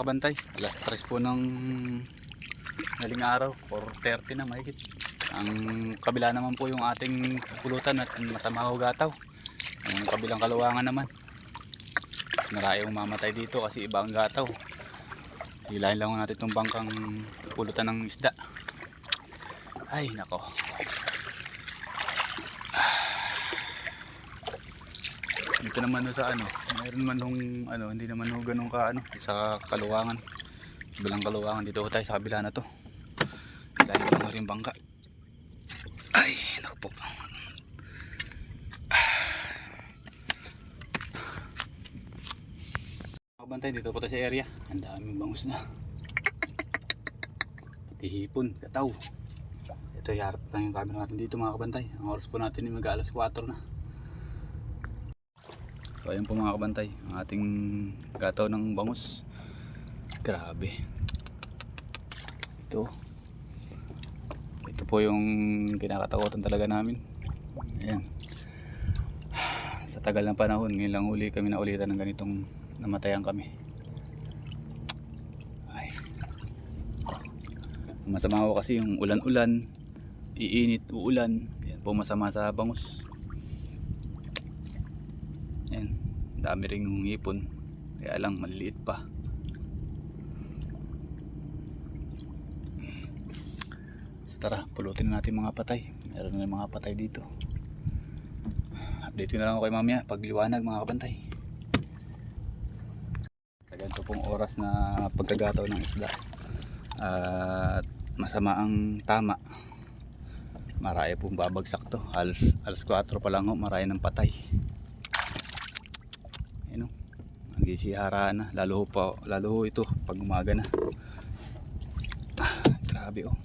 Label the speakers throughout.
Speaker 1: mga kabantay. Alas 3 po ng galing araw, 4:30 na mahigit. Ang kabila naman po yung ating pulutan at masama hugataw. Yung kabilang kaluwangan naman, mas marami yung mamatay dito kasi iba ang gataw. Hilahin lang natin itong bangkang pulutan ng isda. Ay nako, dito naman sa mayroon man nung hindi naman nung ganun ka sa kaluwangan, bilang kaluwangan. Dito tayo sa kabila na to, dahil lang rin bangka. Ay naku po, makabantay dito po tayo sa area. Ang daming bangus na, pati hipon, kataw. Ito yarap lang yung camera natin dito mga kabantay. Ang oras po natin ay mag-alas 4 na. So ayun po mga kabantay, ang ating gataw ng bangus. Grabe. Ito po yung kinakatakutan talaga namin. Ayan. Sa tagal ng panahon, ngayon lang uli kami naulitan ng ganitong namatayan kami. Ay. Masama ko kasi yung ulan-ulan, iinit, uulan. Yan po masama sa bangus. Yan, dami ring hipon, kaya lang maliliit pa. So tara, pulutin na natin mga patay. Meron na mga patay dito. Update ko na lang ako kay mamaya pag liwanag mga kabantay. Sa ganito pong oras na pagkagataw ng isda at masama ang tama, marami pong babagsak to. Alas 4 pa lang ho, marami ng patay. Nagsisiharaan na, lalo ho ito pag umaga na. Grabe oh.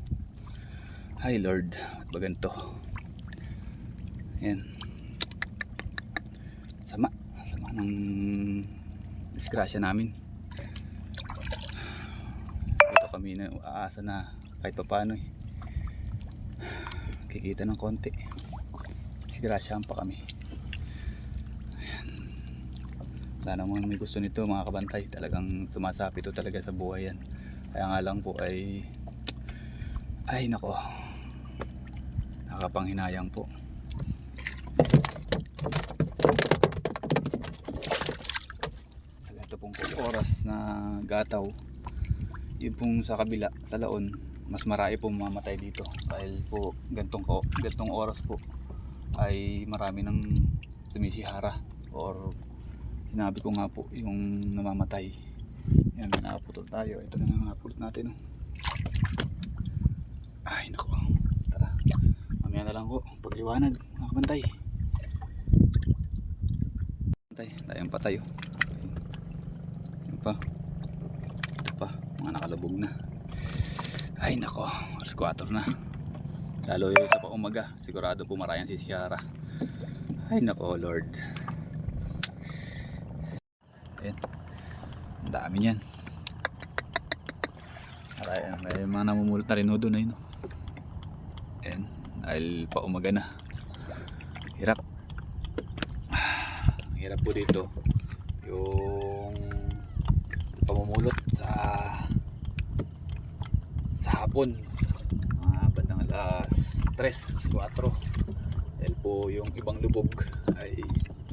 Speaker 1: Hi Lord, ba't ba ganito? Ayan, sama ng disgrasya namin. Ito kami na aasa na kahit paano kikita ng konti. Disgrasyahan pa kami. Sana naman may gusto nito mga kabantay. Talagang sumasapit ito talaga sa buhay yan. Kaya nga lang po ay nako, nakapanghinayang po. Sa ganito pong oras na gataw, yun pong sa kabila, sa laon, mas marami po mamamatay dito. Dahil po gantong oras po ay marami nang sumisihara, or sinabi ko nga po yung namamatay. Yan, nakaputol tayo. Ito na nakapulot natin. Ay nako, tara, mamaya na lang po pagliwanag mga kabantay. Tayong patay oh. Yan pa, ito pa, mga nakalubog na. Ay nako, alas 4 na. Lalo yung isa pa umaga, sigurado po maraming sisihara. Ay nako Lord. Ayan, ang dami niyan. May mga namumulot na rin ho doon. Ayun. Ayan, dahil pa umaga na. Hirap. Ang hirap po dito yung pamumulot sa hapon, mga bandang alas 3, alas 4. Dahil po yung ibang lubog ay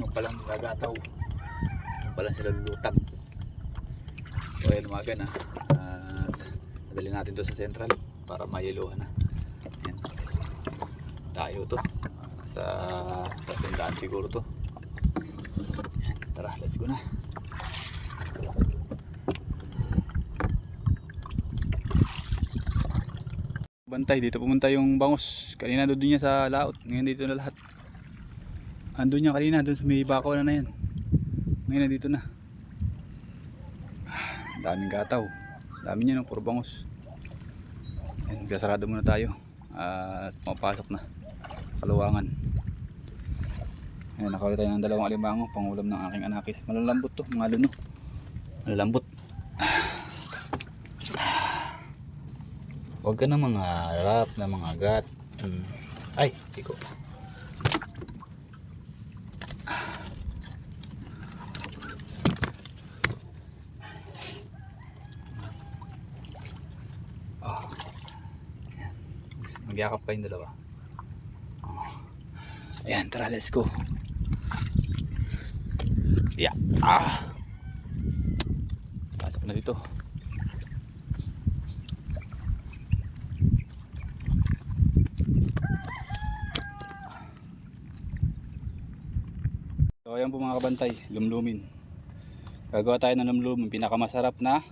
Speaker 1: nung palang nagataw, pala sila lulutang. So ayan, umaga na. Nadali natin to sa central para mayeluhan na. Ayan. Tayo to sa tindahan siguro to. Ayan, tara, let's go na. Bantay, dito pumunta yung bangus. Kanina doon niya sa laot, ngayon dito na lahat. Andun niya kanina, doon sa may bakaw na yan. Ngayon dito na. Daming gataw. Dami niya ng puro bangus. Ayan, kasarado muna tayo. At mapasok na kaluwangan. Ayan, nakawala tayo ng 2 alimango pangulam ng aking anakis. Malalambot to, mga luno. Malalambot. Huwag ka na mga harap na mga agat. Ay, iko. Magyakap kayong dalawa. Ayan, tara, let's go. Yeah. Pasok na dito. So ayan po mga kabantay, lumlumin. Gagawa tayo ng lumlumin, pinakamasarap na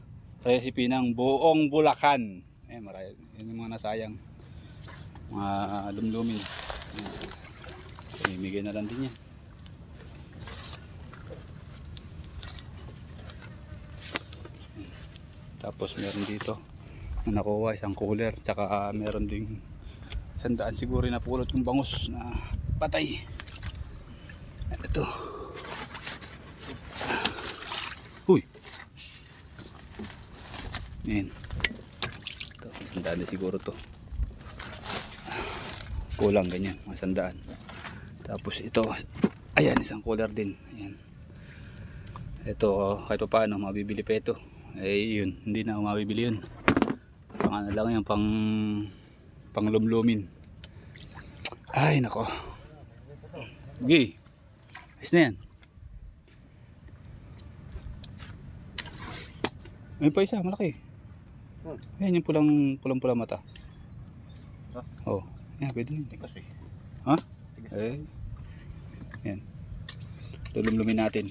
Speaker 1: recipe ng buong Bulacan. Ayan, marami. Yan yung mga nasayang mga lumlumin. Imigay na lang din yan. Tapos meron dito na nakuha isang cooler, tsaka meron ding 100 siguro na pulot ng bangus na patay. Ito. Huy. Ayan. Ito, 100 na siguro to. Kulang ganyan, mga 100. Tapos ito, ayan, isang cooler din. Ayan. Ito, kahit pa paano, mabibili pa ito. Eh yun, hindi na ako mabibili yun. Pang ano lang yan, pang lumlumin. Ay, nako. Okay. Ayos na yan. May pa isa, malaki. Ayan yung pulang mata. Oh, yan, pwede na yun.
Speaker 2: Kasi.
Speaker 1: Ha? Eh. Yan. Tulumlumin natin.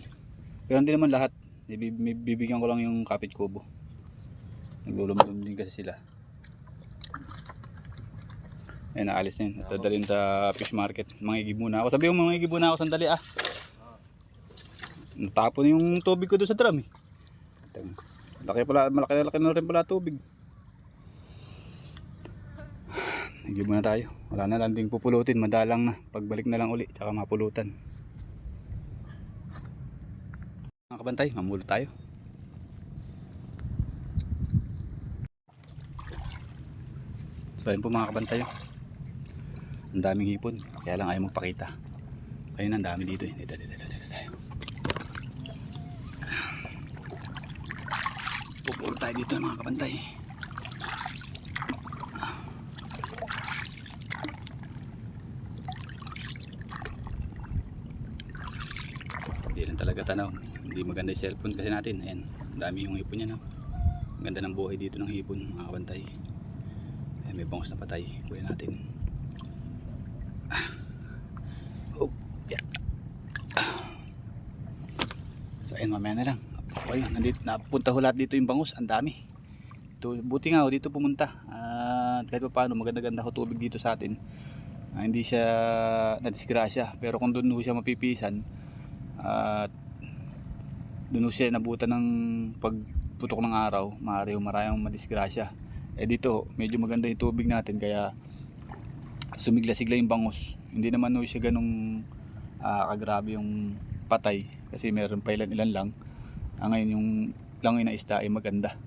Speaker 1: Pero hindi naman lahat. Bibigyan ko lang yung kapit kubo. Naglulumlum din kasi sila. Ayan, naalis na yun. Dadalhin sa fish market. Mangigib muna ako. Sabi mo, mangigib muna ako sandali ah. Natapon yung tubig ko doon sa drum eh. Malaki na rin pala tubig. Nagib muna tayo. Wala na lang ding pupulutin. Madalang na. Pagbalik na lang uli. Tsaka mapulutan. Mga kabantay, mamulot tayo. So ayun po mga kabantay. Ang daming hipon. Kaya lang ayaw magpakita. Kaya ang dami dito eh. Dito tayo. Pupulot tayo dito mga kabantay. Hindi lang talaga tanaw. Hindi maganda yung cellphone kasi natin. Ayan, dami yung hipon niya, no? Ganda ng buhay dito ng hipon mga kabantay. Ayan, may bangus na patay. Kuya natin. Oh, yeah. So ayan, mamaya na lang. Okay, napunta ho lahat dito yung bangus. Ang dami. Buti nga ho dito pumunta. Kahit pa paano maganda-ganda ho tubig dito sa atin. Hindi siya nadisgrasya. Pero kung doon ho siya mapipisan at doon siya nabutan ng pagputok ng araw, maraming madisgrasya. Dito medyo maganda yung tubig natin kaya sumigla-sigla yung bangus. Hindi naman siya ganung kagrabe yung patay kasi meron pa ilan lang. Ngayon yung langoy na isda ay maganda,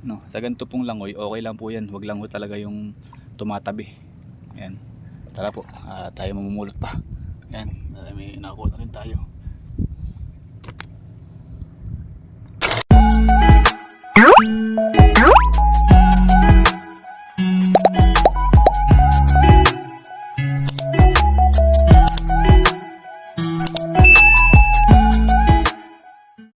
Speaker 1: no? Sa ganito pong langoy okay lang po yan, wag lang po talaga yung tumatabi. Ayan, tara po, tayo mamumulot pa. Ayan, marami nakuha na rin tayo.